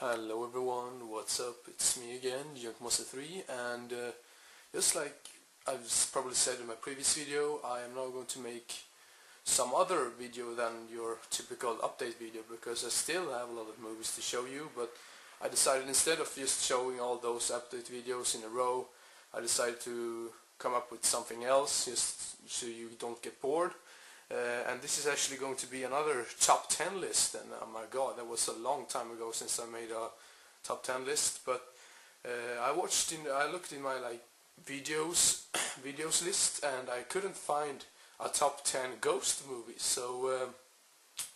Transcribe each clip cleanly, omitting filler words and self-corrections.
Hello everyone, what's up? It's me again, Junkmaster3, and just like I've probably said in my previous video, I am now going to make some other video than your typical update video, because I still have a lot of movies to show you, but I decided instead of just showing all those update videos in a row, I decided to come up with something else, just so you don't get bored. And this is actually going to be another top 10 list, and oh my god, that was a long time ago since I made a top 10 list, but I looked in my videos list, and I couldn't find a top 10 ghost movies, so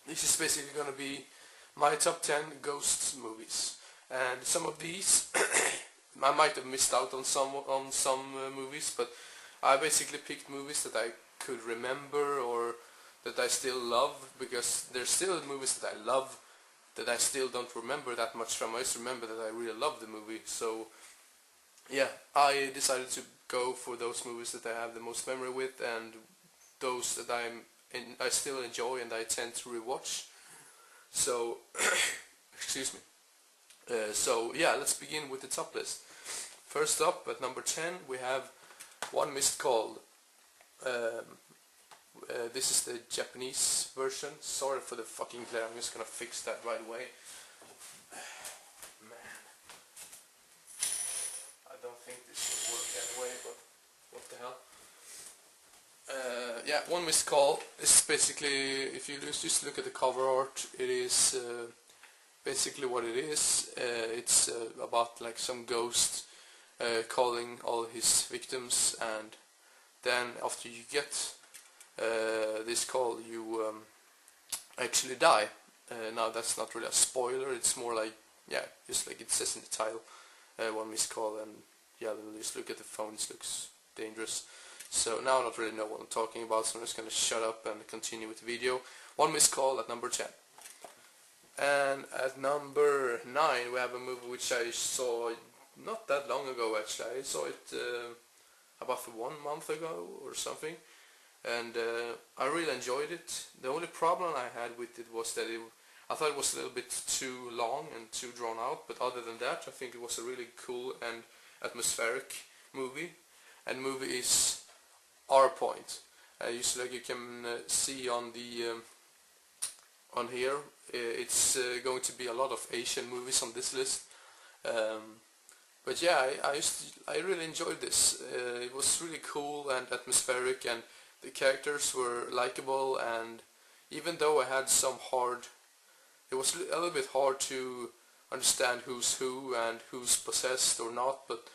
this is basically going to be my top 10 ghost movies, and some of these I might have missed out on some movies, but I basically picked movies that I could remember or that I still love, because there's still movies that I love that I still don't remember that much from. I just remember that I really love the movie, so yeah, I decided to go for those movies that I have the most memory with, and those that I still enjoy and I tend to rewatch. So excuse me. So yeah, let's begin with the top list. First up, at number 10, we have One Missed Call. This is the Japanese version. Sorry for the fucking glare, I'm just gonna fix that right away. Man, I don't think this will work anyway, but what the hell. Yeah, One Missed Call is basically, if you just look at the cover art, it is basically what it is. It's about like some ghost calling all his victims, and then after you get this call, you actually die. Now that's not really a spoiler, it's more like, yeah, just like it says in the title, one missed call, and yeah, then just look at the phone, it looks dangerous. So now I don't really know what I'm talking about, so I'm just gonna shut up and continue with the video. One Missed Call at number 10. And at number 9 we have a movie which I saw not that long ago actually. I saw it about 1 month ago or something, and I really enjoyed it. The only problem I had with it was that I thought it was a little bit too long and too drawn out, but other than that I think it was a really cool and atmospheric movie. And the movie is R Point. Usually, like you can see on the on here, it's going to be a lot of Asian movies on this list. But yeah, I really enjoyed this. It was really cool and atmospheric, and the characters were likable, and even though I had it was a little bit hard to understand who's who and who's possessed or not, but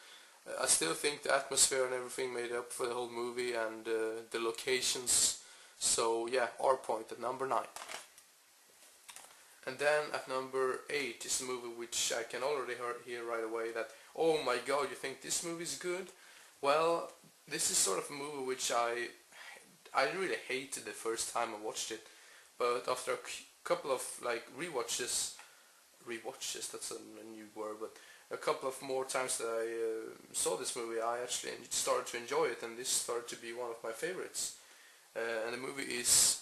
I still think the atmosphere and everything made up for the whole movie, and the locations. So yeah, R Point at number 9. And then at number 8 is a movie which I can already hear right away that, oh my god, you think this movie is good? Well, this is sort of a movie which I really hated the first time I watched it, but after a couple of rewatches, that's a new word, but a couple of more times that I saw this movie, I actually started to enjoy it, and this started to be one of my favorites. And the movie is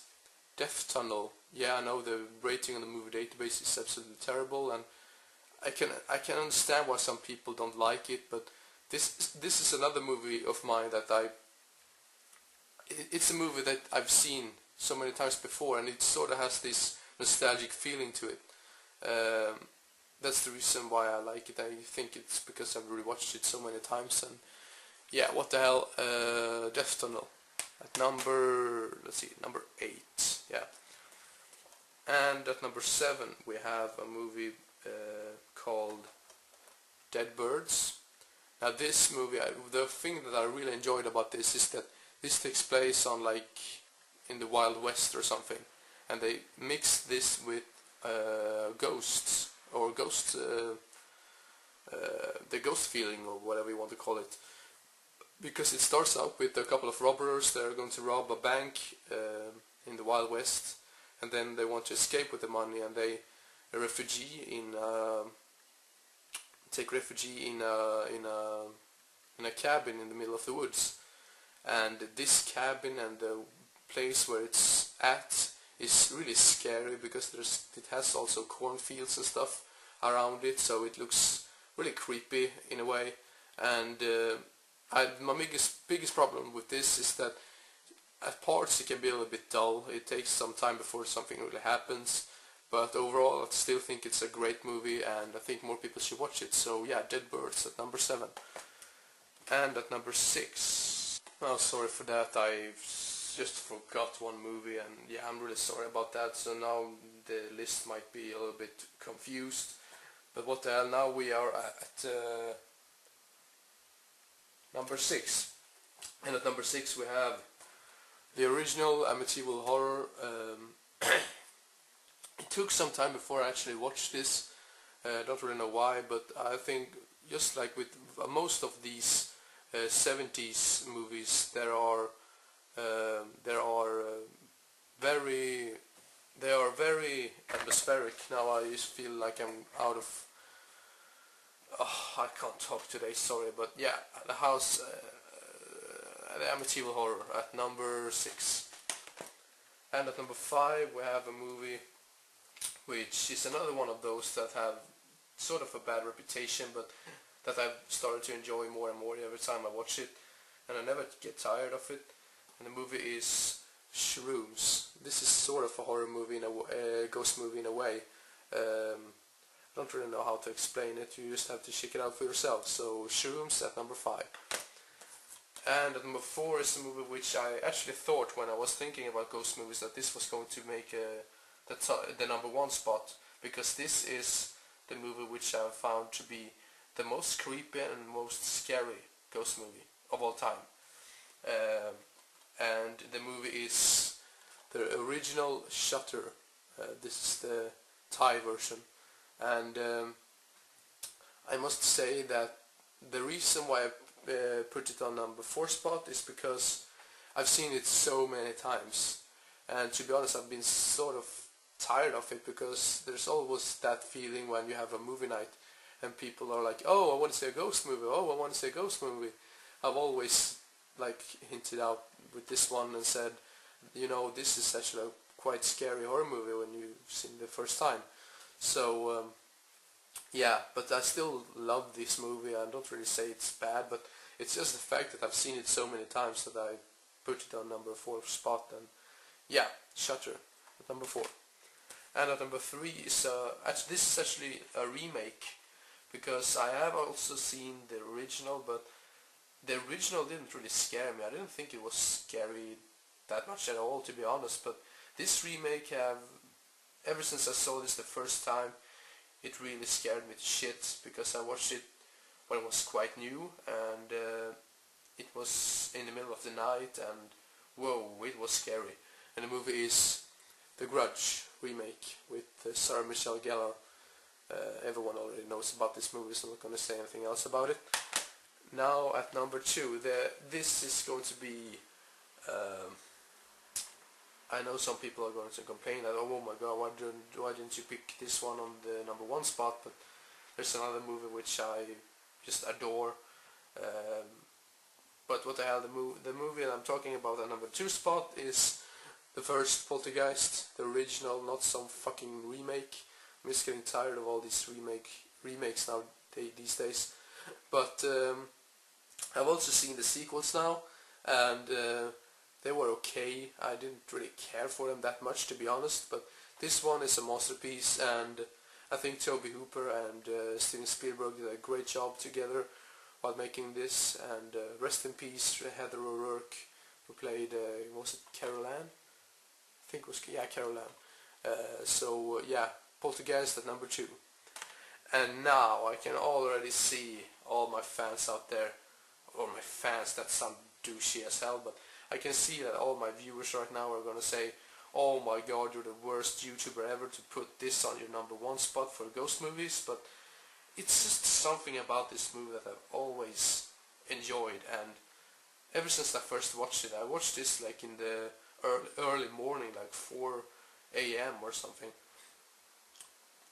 Death Tunnel. Yeah, I know the rating on the movie database is absolutely terrible, and I can understand why some people don't like it, but this is another movie of mine that it's a movie that I've seen so many times before, and it sort of has this nostalgic feeling to it. That's the reason why I like it. I think it's because I've rewatched it so many times, and yeah, what the hell, Death Tunnel. At number 8, yeah. And at number 7 we have a movie called Dead Birds. Now this movie, the thing that I really enjoyed about this is that this takes place on in the Wild West or something, and they mix this with ghosts, or the ghost feeling, or whatever you want to call it, because it starts out with a couple of robbers that are going to rob a bank in the Wild West, and then they want to escape with the money, and they take refuge in a cabin in the middle of the woods. And this cabin and the place where it's at is really scary, because it has also cornfields and stuff around it, so it looks really creepy in a way. And my biggest problem with this is that at parts it can be a little bit dull. It takes some time before something really happens, but overall I still think it's a great movie, and I think more people should watch it. So yeah, Dead Birds at number 7. And at number 6, oh sorry for that, I just forgot one movie, and yeah, I'm really sorry about that. So now the list might be a little bit confused, but what the hell, now we are at number 6. And at number 6 we have the original Amityville Horror. It took some time before I actually watched this. I don't really know why, but I think just like with most of these 70s movies, they are very atmospheric. Now I just feel like I'm out of. Oh, I can't talk today. Sorry, but yeah, the house, the Amityville Horror at number 6. And at number 5 we have a movie which is another one of those that have sort of a bad reputation, but that I've started to enjoy more and more every time I watch it, and I never get tired of it. And the movie is Shrooms. This is sort of a horror movie, in a ghost movie in a way. I don't really know how to explain it. You just have to check it out for yourself. So Shrooms at number 5. And at number 4 is a movie which I actually thought, when I was thinking about ghost movies, that this was going to make the number 1 spot, because this is the movie which I've found to be the most creepy and most scary ghost movie of all time. And the movie is the original Shutter. This is the Thai version, and I must say that the reason why I put it on number 4 spot is because I've seen it so many times, and to be honest, I've been sort of tired of it, because there's always that feeling when you have a movie night and people are like, oh, I want to see a ghost movie, oh, I want to see a ghost movie. I've always like hinted out with this one and said, you know, this is actually a quite scary horror movie when you've seen it the first time. So yeah, but I still love this movie. I don't really say it's bad, but it's just the fact that I've seen it so many times that I put it on number 4 spot. And yeah, Shutter at number 4. And at number 3 is this is actually a remake, because I have also seen the original, but the original didn't really scare me. I didn't think it was scary that much at all, to be honest, but this remake ever since I saw this the first time, it really scared me to shit, because I watched it when it was quite new, and it was in the middle of the night, and whoa, it was scary. And the movie is The Grudge remake with Sarah Michelle Gellar. Everyone already knows about this movie, so I'm not going to say anything else about it. Now at number 2, this is going to be, I know some people are going to complain that, oh my god, why didn't you pick this one on the number 1 spot, but there's another movie which I just adore. But what the hell, the movie that I'm talking about at number 2 spot is the first Poltergeist, the original, not some fucking remake. I'm just getting tired of all these remakes now these days. But I've also seen the sequels now, and they were okay. I didn't really care for them that much, to be honest, but this one is a masterpiece, and I think Tobe Hooper and Steven Spielberg did a great job together while making this. And rest in peace Heather O'Rourke, who played, was it Carol Ann? I think it was, yeah, Carol Ann. So yeah, Poltergeist at number 2. And now I can already see all my fans out there, or my fans, that sound douchey as hell, but I can see that all my viewers right now are gonna say, oh my god, you're the worst YouTuber ever to put this on your number 1 spot for ghost movies. But it's just something about this movie that I've always enjoyed, and ever since I first watched it, I watched this like in the early morning, like 4 AM or something,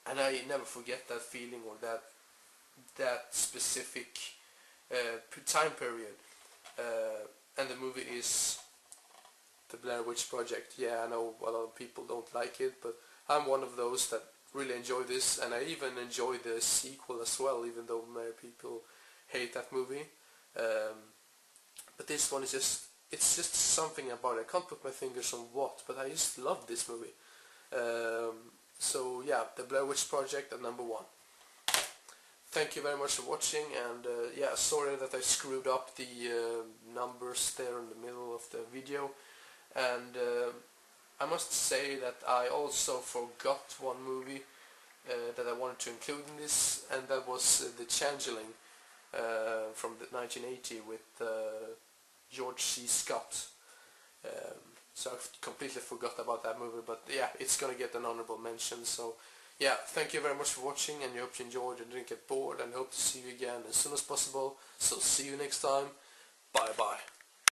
and I never forget that feeling, or that specific time period. And the movie is The Blair Witch Project. Yeah, I know a lot of people don't like it, but I'm one of those that really enjoyed this, and I even enjoyed the sequel as well, even though many people hate that movie. But this one is it's just something about it. I can't put my fingers on what, but I just love this movie. So yeah, The Blair Witch Project at number 1. Thank you very much for watching, and yeah, sorry that I screwed up the numbers there in the middle of the video, and I must say that I also forgot one movie that I wanted to include in this, and that was The Changeling from 1980 with George C. Scott. So I completely forgot about that movie, but yeah, it's gonna get an honorable mention. So yeah, thank you very much for watching, and I hope you enjoyed and didn't get bored, and hope to see you again as soon as possible. So see you next time. Bye bye.